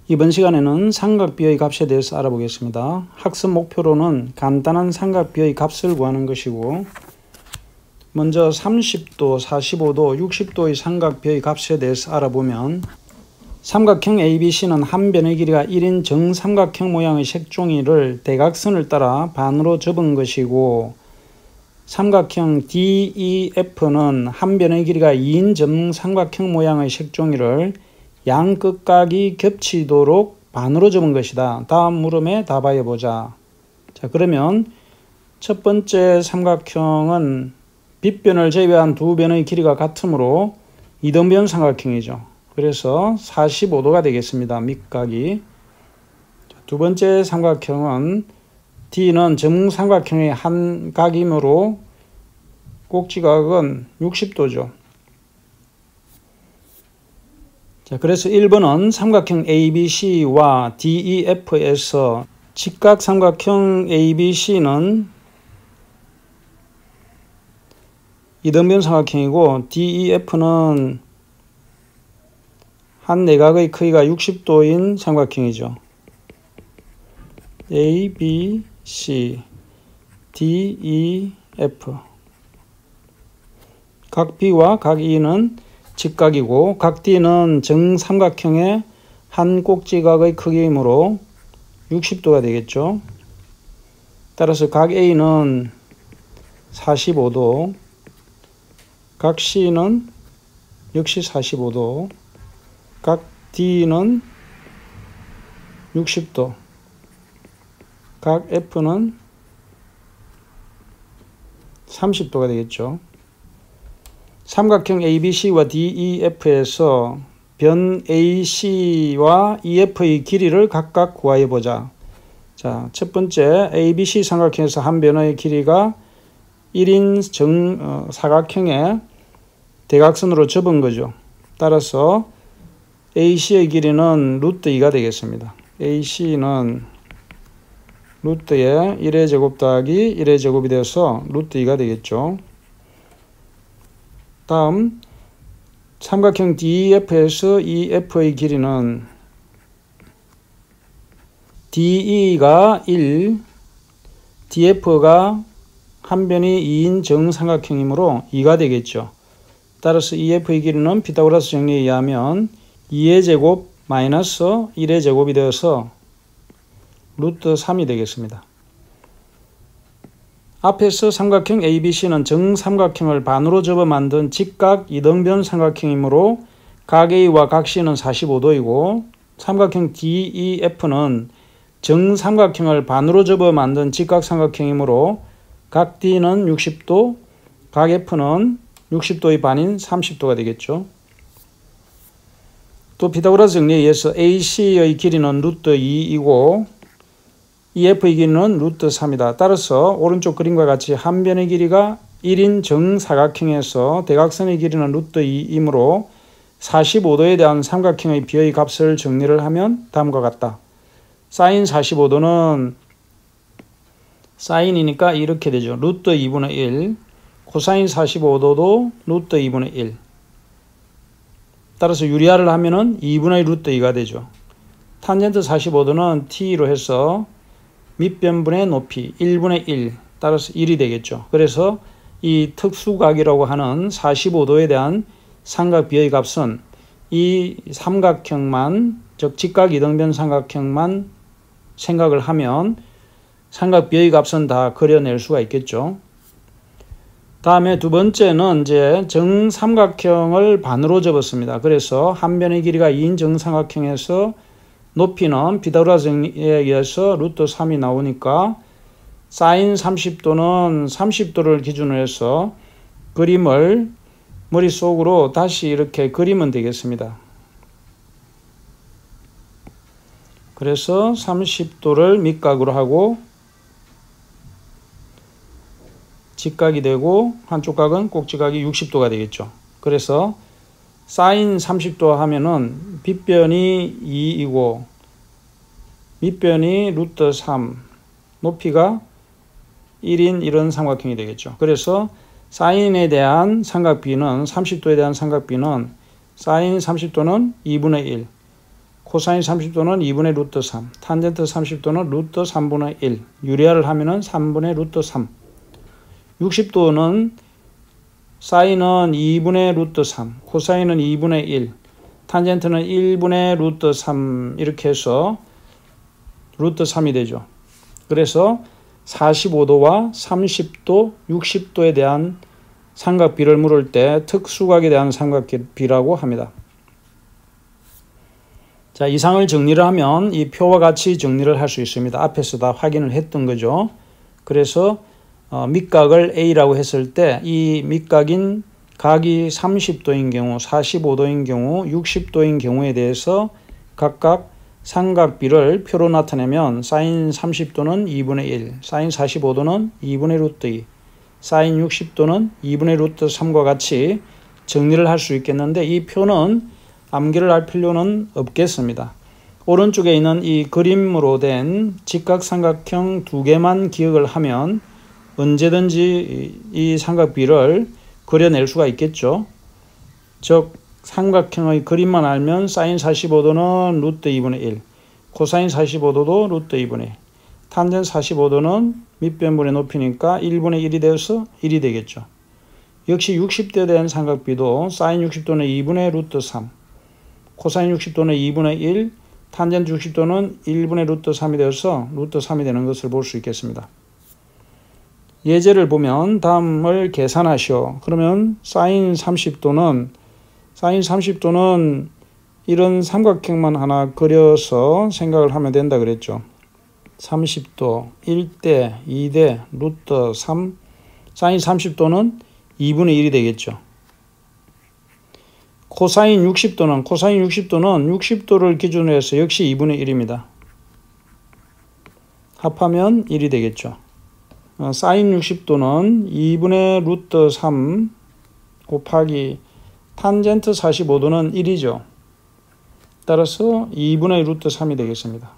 이번 시간에는 삼각비의 값에 대해서 알아보겠습니다. 학습 목표로는 간단한 삼각비의 값을 구하는 것이고, 먼저 30도, 45도, 60도의 삼각비의 값에 대해서 알아보면, 삼각형 ABC는 한 변의 길이가 1인 정삼각형 모양의 색종이를 대각선을 따라 반으로 접은 것이고, 삼각형 DEF는 한 변의 길이가 2인 정삼각형 모양의 색종이를 양 끝각이 겹치도록 반으로 접은 것이다. 다음 물음에 답하여 보자. 자, 그러면 첫 번째 삼각형은 빗변을 제외한 두 변의 길이가 같으므로 이등변 삼각형이죠. 그래서 45도가 되겠습니다. 밑각이. 두 번째 삼각형은 D는 정삼각형의 한 각이므로 꼭지각은 60도죠. 자, 그래서 1번은 삼각형 ABC와 DEF에서 직각 삼각형 ABC는 이등변 삼각형이고 DEF는 한 내각의 크기가 60도인 삼각형이죠. ABC, DEF. 각 B와 각 E는 직각이고 각 D는 정삼각형의 한 꼭지각의 크기이므로 60도가 되겠죠. 따라서 각 A는 45도, 각 C는 역시 45도, 각 D는 60도, 각 F는 30도가 되겠죠. 삼각형 ABC와 DEF에서 변 AC와 EF의 길이를 각각 구하여 보자. 자, 첫 번째 ABC 삼각형에서 한 변의 길이가 1인 사각형의 대각선으로 접은 거죠. 따라서 AC의 길이는 루트 2가 되겠습니다. AC는 루트의 1의 제곱 더하기 1의 제곱이 되어서 루트 2가 되겠죠. 다음 삼각형 DEF에서 EF의 길이는 DE가 1, DF가 한 변이 2인 정삼각형이므로 2가 되겠죠. 따라서 EF의 길이는 피타고라스 정리에 의하면 2의 제곱 마이너스 1의 제곱이 되어서 루트 3이 되겠습니다. 앞에서 삼각형 ABC는 정삼각형을 반으로 접어 만든 직각 이등변 삼각형이므로 각 A와 각 C는 45도이고 삼각형 DEF는 정삼각형을 반으로 접어 만든 직각 삼각형이므로 각 D는 60도, 각 F는 60도의 반인 30도가 되겠죠. 또 피타고라스 정리에 의해서 AC의 길이는 루트 2이고 EF의 길이는 루트 3이다. 따라서 오른쪽 그림과 같이 한 변의 길이가 1인 정사각형에서 대각선의 길이는 루트 2이므로 45도에 대한 삼각형의 비의 값을 정리를 하면 다음과 같다. 사인 45도는 사인이니까 이렇게 되죠. 루트 2분의 1. 코사인 45도도 루트 2분의 1. 따라서 유리화를 하면은 2분의 루트 2가 되죠. 탄젠트 45도는 t로 해서 밑변분의 높이 1분의 1 따라서 1이 되겠죠. 그래서 이 특수각이라고 하는 45도에 대한 삼각비의 값은 이 삼각형만, 즉 직각 이등변 삼각형만 생각을 하면 삼각비의 값은 다 그려낼 수가 있겠죠. 다음에 두 번째는 이제 정삼각형을 반으로 접었습니다. 그래서 한 변의 길이가 2인 정삼각형에서 높이는 피타고라스 정리에 의해서 루트 3이 나오니까 사인 30도는 30도를 기준으로 해서 그림을 머릿속으로 다시 이렇게 그리면 되겠습니다. 그래서 30도를 밑각으로 하고 직각이 되고 한쪽 각은 꼭지각이 60도가 되겠죠. 그래서 사인 30도 하면은 빗변이 2이고 밑변이 루트 3, 높이가 1인 이런 삼각형이 되겠죠. 그래서 사인에 대한 삼각비는 30도에 대한 삼각비는 사인 30도는 2분의 1, 코사인 30도는 2분의 루트 3, 탄젠트 30도는 루트 3분의 1, 유리화를 하면은 3분의 루트 3. 60도는 사인은 2분의 루트 3, 코사인은 2분의 1, 탄젠트는 1분의 루트 3 이렇게 해서 루트 3이 되죠. 그래서 45도와 30도, 60도에 대한 삼각비를 물을 때 특수각에 대한 삼각비라고 합니다. 자, 이상을 정리를 하면 이 표와 같이 정리를 할 수 있습니다. 앞에서 다 확인을 했던 거죠. 그래서 밑각을 A라고 했을 때 이 밑각인 각이 30도인 경우, 45도인 경우, 60도인 경우에 대해서 각각 삼각비를 표로 나타내면 사인 30도는 2분의 1, 사인 45도는 2분의 루트 2, 사인 60도는 2분의 루트 3과 같이 정리를 할 수 있겠는데 이 표는 암기를 할 필요는 없겠습니다. 오른쪽에 있는 이 그림으로 된 직각삼각형 두 개만 기억을 하면 언제든지 이 삼각비를 그려낼 수가 있겠죠. 즉 삼각형의 그림만 알면 사인 45도는 루트 2분의 1, 코사인 45도도 루트 2분의 1, 탄젠 45도는 밑변분의 높이니까 1분의 1이 되어서 1이 되겠죠. 역시 60도에 대한 삼각비도 사인 60도는 2분의 루트 3, 코사인 60도는 2분의 1, 탄젠트 60도는 1분의 루트 3이 되어서 루트 3이 되는 것을 볼 수 있겠습니다. 예제를 보면 다음을 계산하시오. 그러면 사인 30도는 이런 삼각형만 하나 그려서 생각을 하면 된다 그랬죠. 30도 1대 2대 루트 3, 사인 30도는 2분의 1이 되겠죠. 코사인 60도는 60도를 기준으로 해서 역시 2분의 1입니다. 합하면 1이 되겠죠. 사인 60도는 2분의 루트 3 곱하기 탄젠트 45도는 1이죠. 따라서 2분의 루트 3이 되겠습니다.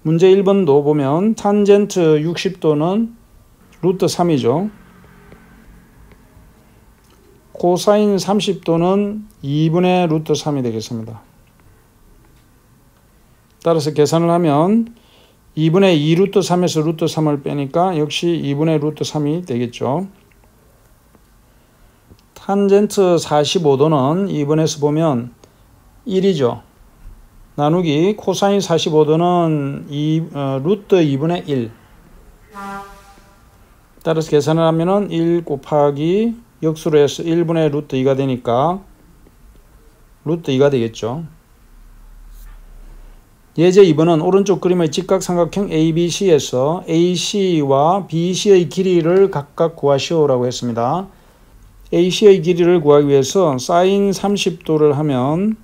문제 1번도 보면 탄젠트 60도는 루트 3이죠. 코사인 30도는 2분의 루트 3이 되겠습니다. 따라서 계산을 하면 2분의 2 루트 3에서 루트 3을 빼니까 역시 2분의 루트 3이 되겠죠. 탄젠트 45도는 2번에서 보면 1이죠. 나누기 코사인 45도는 루트 2분의 1. 따라서 계산을 하면 1 곱하기 역수로 해서 1분의 루트 2가 되니까 루트 2가 되겠죠. 예제 2번은 오른쪽 그림의 직각삼각형 ABC에서 AC와 BC의 길이를 각각 구하시오라고 했습니다. AC의 길이를 구하기 위해서 사인 30도를 하면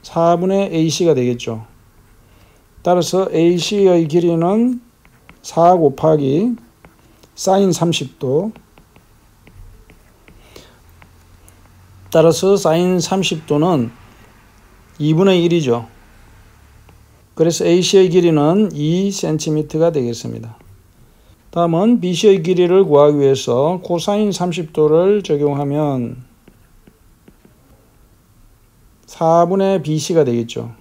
4분의 AC가 되겠죠. 따라서 AC의 길이는 4 곱하기 사인 30도, 따라서 사인 30도는 2분의 1이죠. 그래서 AC의 길이는 2cm가 되겠습니다. 다음은 BC의 길이를 구하기 위해서 코사인 30도를 적용하면 4분의 BC가 되겠죠.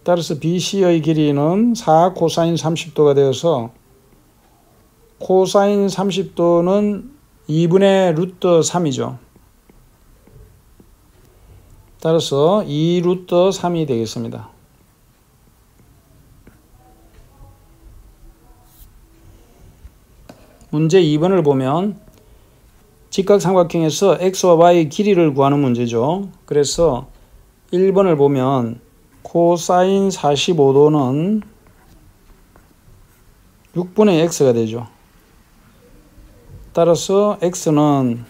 따라서 BC의 길이는 4 코사인 30도가 되어서 코사인 30도는 2분의 루트 3이죠. 따라서 2 루트 3이 되겠습니다. 문제 2번을 보면 직각삼각형에서 x와 y의 길이를 구하는 문제죠. 그래서 1번을 보면 코사인 45도는 6분의 x가 되죠. 따라서 x는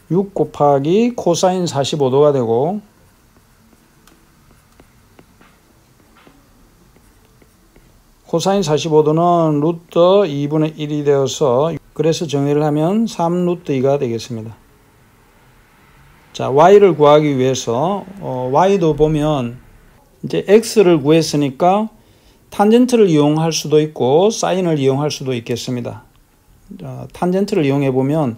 6 곱하기 코사인 45도가 되고 코사인 45도는 루트 2분의 1이 되어서 그래서 정리를 하면 3 루트 2가 되겠습니다. 자, y를 구하기 위해서 y도 보면 이제 x를 구했으니까 탄젠트를 이용할 수도 있고 사인을 이용할 수도 있겠습니다. 탄젠트를 이용해 보면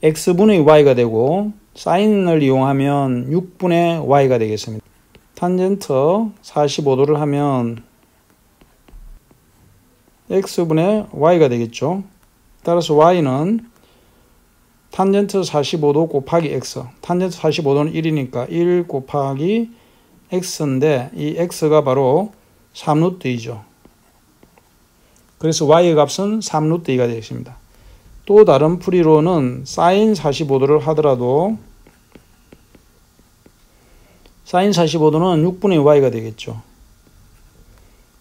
x분의 y가 되고 사인을 이용하면 6분의 y가 되겠습니다. 탄젠트 45도를 하면 x분의 y가 되겠죠. 따라서 y는 탄젠트 45도 곱하기 x, 탄젠트 45도는 1이니까 1 곱하기 x인데 이 x가 바로 3루트2죠. 그래서 y의 값은 3루트2가 되겠습니다. 또 다른 풀이로는 사인 45도를 하더라도 사인 45도는 6분의 y가 되겠죠.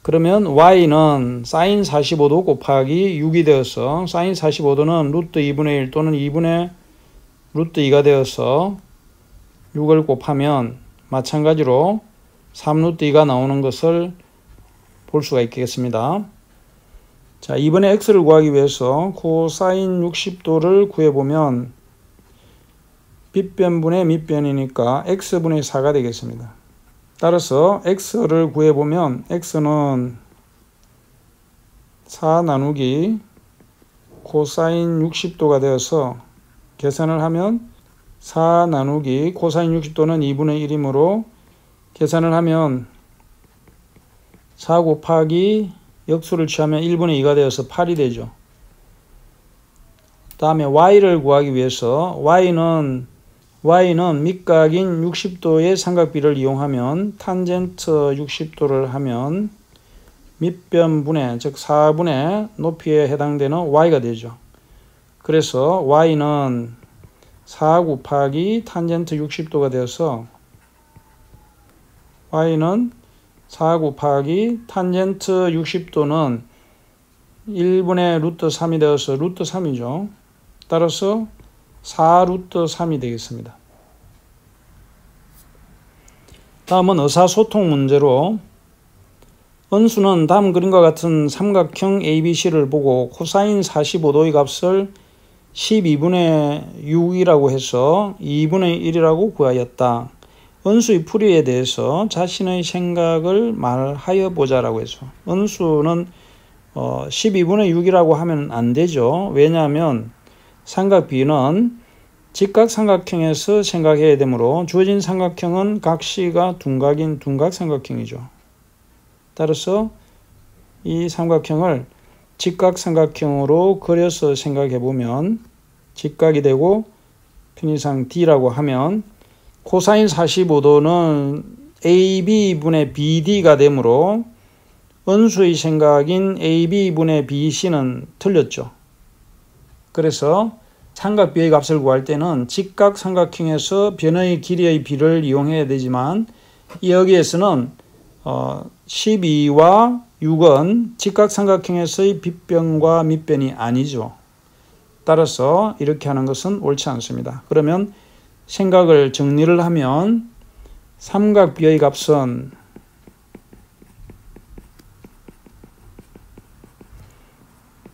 그러면 y는 사인 45도 곱하기 6이 되어서 사인 45도는 루트 2분의 1 또는 2분의 루트 2가 되어서 6을 곱하면 마찬가지로 3루트 2가 나오는 것을 볼 수가 있겠습니다. 자, 이번에 x를 구하기 위해서 코사인 60도를 구해보면 빗변분의 밑변이니까 x분의 4가 되겠습니다. 따라서 x를 구해보면 x는 4 나누기 코사인 60도가 되어서 계산을 하면 4 나누기 코사인 60도는 2분의 1이므로 계산을 하면 4 곱하기 역수를 취하면 1분의 2가 되어서 8이 되죠. 다음에 y를 구하기 위해서 y는 밑각인 60도의 삼각비를 이용하면 탄젠트 60도를 하면 밑변분의 즉 4분의 높이에 해당되는 y가 되죠. 그래서 y는 4 곱하기 탄젠트 60도가 되어서 y는 4 곱하기 탄젠트 60도는 1분의 루트 3이 되어서 루트 3이죠. 따라서 4루트 3이 되겠습니다. 다음은 의사소통 문제로 은수는 다음 그림과 같은 삼각형 ABC를 보고 코사인 45도의 값을 12분의 6이라고 해서 2분의 1이라고 구하였다. 은수의 풀이에 대해서 자신의 생각을 말하여 보자라고 해서 은수는 12분의 6이라고 하면 안 되죠. 왜냐하면 삼각비는 직각삼각형에서 생각해야 되므로 주어진 삼각형은 각시가 둔각인 둔각삼각형이죠. 따라서 이 삼각형을 직각삼각형으로 그려서 생각해 보면 직각이 되고 편의상 D라고 하면 코사인 45도는 AB분의 BD가 되므로 은수의 생각인 AB분의 BC는 틀렸죠. 그래서 삼각비의 값을 구할 때는 직각삼각형에서 변의 길이의 비를 이용해야 되지만 여기에서는 12와 6은 직각삼각형에서의 빗변과 밑변이 아니죠. 따라서 이렇게 하는 것은 옳지 않습니다. 그러면 생각을 정리를 하면 삼각비의 값은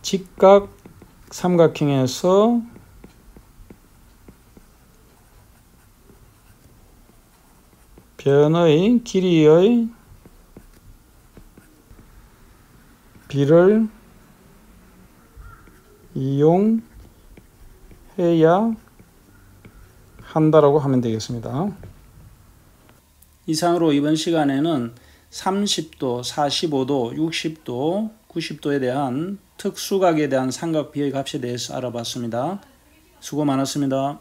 직각삼각형에서 변의 길이의 비를 이용해야 한다라고 하면 되겠습니다. 이상으로 이번 시간에는 30도, 45도, 60도, 90도에 대한 특수각에 대한 삼각비의 값에 대해서 알아봤습니다. 수고 많았습니다.